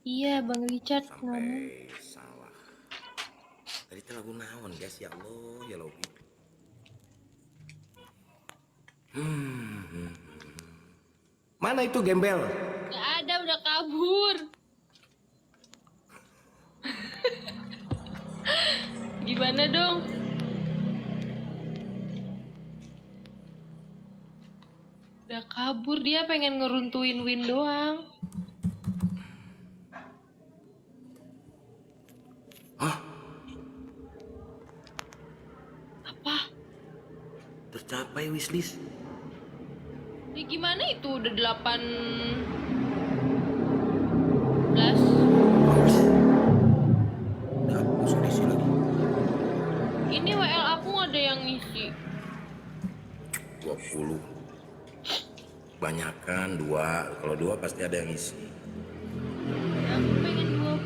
Speaker 1: Iya, Bang Richard
Speaker 4: sampai
Speaker 1: ngamuk.
Speaker 4: salah. Tadi itu lagu naon guys, ya Allah ya Logi. Mana itu gembel?
Speaker 1: Gak ada, udah kabur. Gimana dong? Udah kabur, dia pengen ngeruntuin Win doang.
Speaker 4: Hah?
Speaker 1: Apa?
Speaker 4: Tercapai wishlist.
Speaker 1: Ya gimana itu? Udah 18.
Speaker 4: Nah, langsung diisi lagi.
Speaker 1: Ini WL aku nggak ada yang ngisi.
Speaker 4: 20. Banyakan 2. Kalau 2 pasti ada yang isi.
Speaker 1: Aku pengen 20.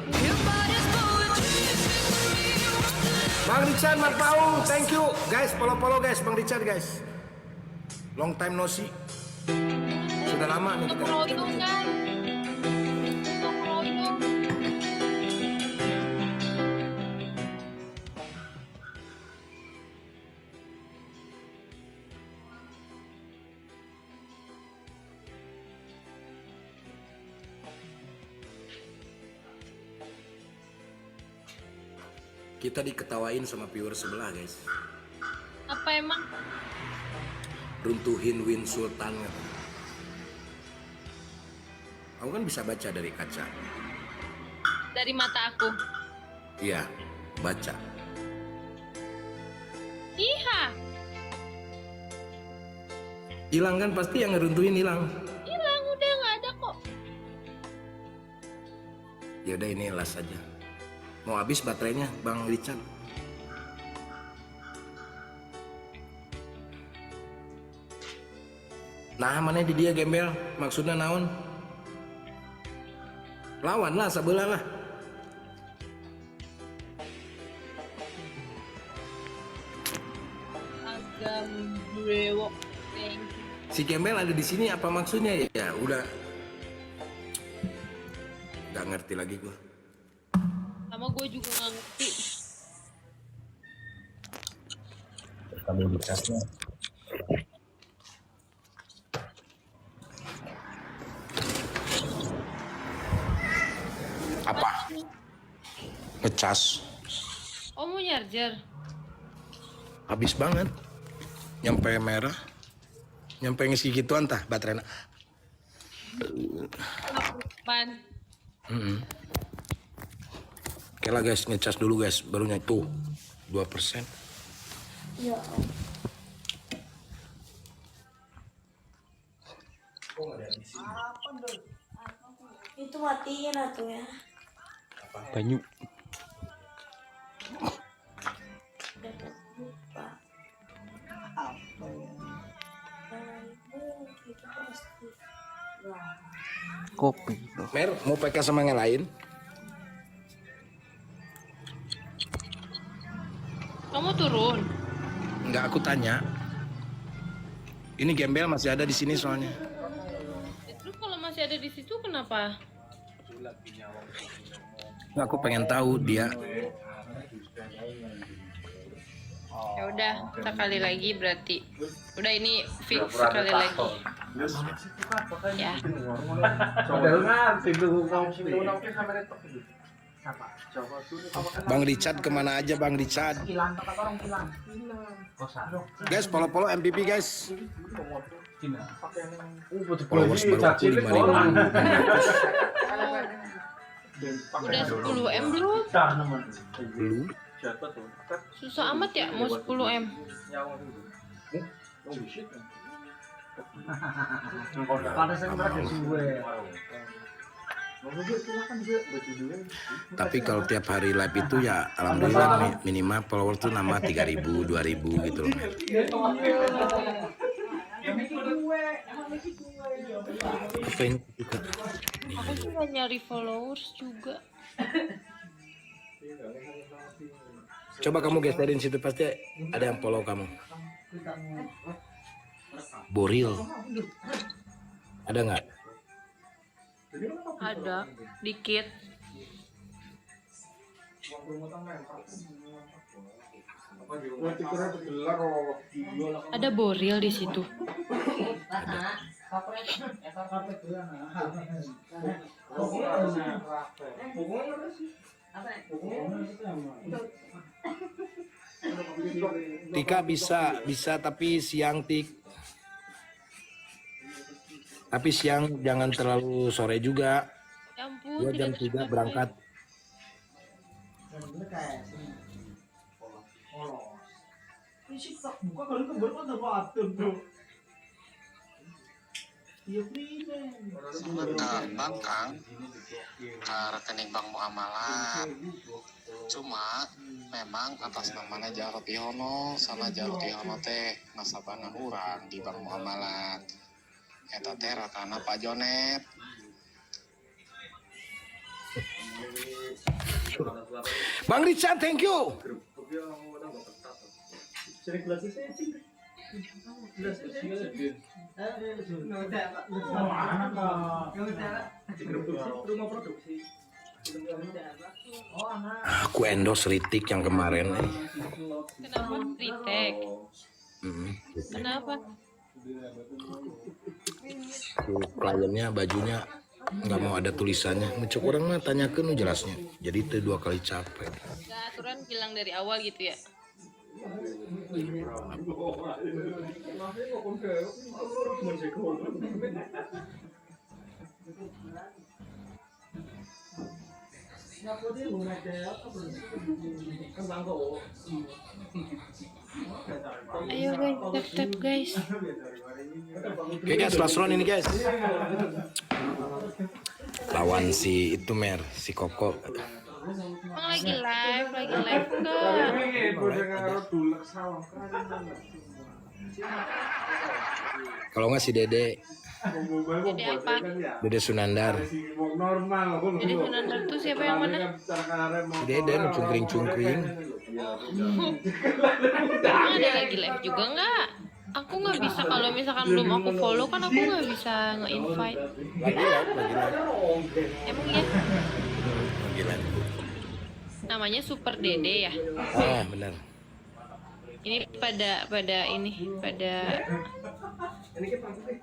Speaker 4: Bang Richard, Mas Paung, thank you guys, follow guys, Bang Richard guys. Long time no see. Sudah lama nih kita.
Speaker 1: Ngeproyong kan? Ngeproyong.
Speaker 4: Kita diketawain sama viewer sebelah guys.
Speaker 1: Apa emang?
Speaker 4: Runtuhin Win Sultan gitu. Aku kan bisa baca dari kaca.
Speaker 1: Dari mata aku.
Speaker 4: Iya, baca.
Speaker 1: Iha.
Speaker 4: Hilang kan pasti yang ngeruntuhin hilang.
Speaker 1: Hilang, udah nggak ada kok.
Speaker 4: Ya udah ini las aja. Mau habis baterainya, Bang Richard. Nah, mana di dia gembel? Maksudnya naon? Lawan lah, sebelah lah.
Speaker 1: Agam brewok.
Speaker 4: Si gembel ada di sini apa maksudnya ya? Ya udah. Gak ngerti lagi gua.
Speaker 1: Sama gue juga nggak ngerti.
Speaker 7: Stabilitasnya.
Speaker 4: Apa? Ngecas.
Speaker 1: Oh, mau nyarger?
Speaker 4: Habis banget. Nyampe merah. Nyampe ngisi gituan tah baterainya.
Speaker 1: Pan.
Speaker 4: Oke lah guys, ngecas dulu guys. Barunya tuh 2%.
Speaker 3: Ya. Itu matiin atuh ya.
Speaker 6: Banyu.
Speaker 3: Dapat lupa. Itu pasti. Wah.
Speaker 6: Kopi.
Speaker 4: Mer, mau PK sama yang lain?
Speaker 1: Kamu turun.
Speaker 4: Enggak, aku tanya. Ini gembel masih ada di sini soalnya.
Speaker 1: Terus kalau masih ada di situ kenapa?
Speaker 4: Nggak, aku pengen tahu dia.
Speaker 1: Ya udah, kita kali lagi berarti. Udah ini fix sekali lagi. Ya.
Speaker 4: Bang Richard kemana aja Bang Richard? Guys, follow MVP guys. Followers baru aku 5.000.
Speaker 1: Udah 10M belum?
Speaker 4: Belum.
Speaker 1: Susah amat ya mau 10M.
Speaker 4: Tapi kalau tiap hari live itu ya alhamdulillah minimal follower tuh nambah 3.000, 2.000 gitu loh. Apa ini juga?
Speaker 1: Aku juga nyari followers juga.
Speaker 4: Coba kamu geserin situ, pasti ada yang follow kamu. Boril. Ada nggak?
Speaker 1: Ada dikit. Ada Boril di situ.
Speaker 4: Tika bisa tapi siang Tik. Tapi siang jangan terlalu sore juga.
Speaker 1: Ya ampun,
Speaker 4: Gua jam
Speaker 1: tidak
Speaker 4: 3 berangkat.
Speaker 7: Bank Kang ke rekening bank muamalat. Cuma memang atas namanya Jarot Ihono sama Jarot Ihono teh nasabana urang di bank muamalat. Eta teh ratana Pak Jonet.
Speaker 4: Bang Richard, thank you. Aku endorse Ritik yang kemarin.
Speaker 1: Kenapa retake? Kenapa?
Speaker 4: Kliennya bajunya nggak mau ada tulisannya. Ngecek orang mah tanyakan jelasnya. Jadi itu 2 kali capek.
Speaker 1: Gak aturan bilang dari awal gitu ya? Ayo guys, tap guys.
Speaker 4: Oke guys, last round ini guys. Lawan si itu si Koko.
Speaker 1: Emang lagi live enggak?
Speaker 4: Kalau nggak si Dede.
Speaker 1: Dede apa?
Speaker 4: Dede Sunandar.
Speaker 1: Dede Sunandar tuh siapa yang mana?
Speaker 4: Si Dede cungkring-cungkring.
Speaker 1: Emang ada lagi live juga nggak? Aku nggak bisa, kalau misalkan belum aku follow kan aku nggak bisa nge-invite.
Speaker 4: Lagi live.
Speaker 1: Emang ya?
Speaker 4: Lagi live.
Speaker 1: Namanya Super Dede ya?
Speaker 4: Ah, benar.
Speaker 1: Ini pada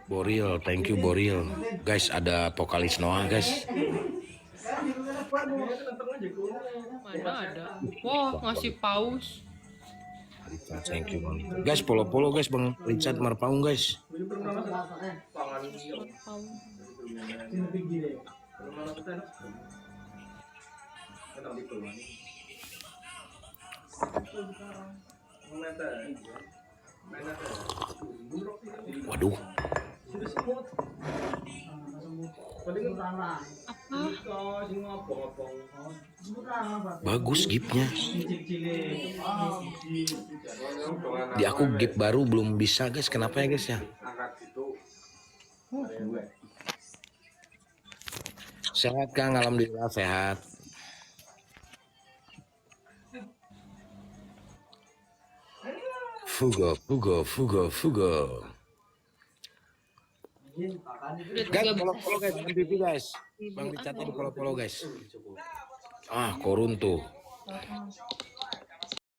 Speaker 4: Boril, thank you Boril. Guys, ada vokalis Noah, guys.
Speaker 1: mana ada? Wah, ngasih paus.
Speaker 4: Thank you, Bang. Guys, follow guys, Bang Richard Marpaung, guys.
Speaker 1: Paus.
Speaker 4: Waduh. Bagus gipnya. Di aku gip baru belum bisa guys. Kenapa ya guys ya? Sehat Kang, alhamdulillah sehat. Fugo. Guys, follow guys, MVP guys. Bang Richard ini follow guys. Ah, Korun tuh.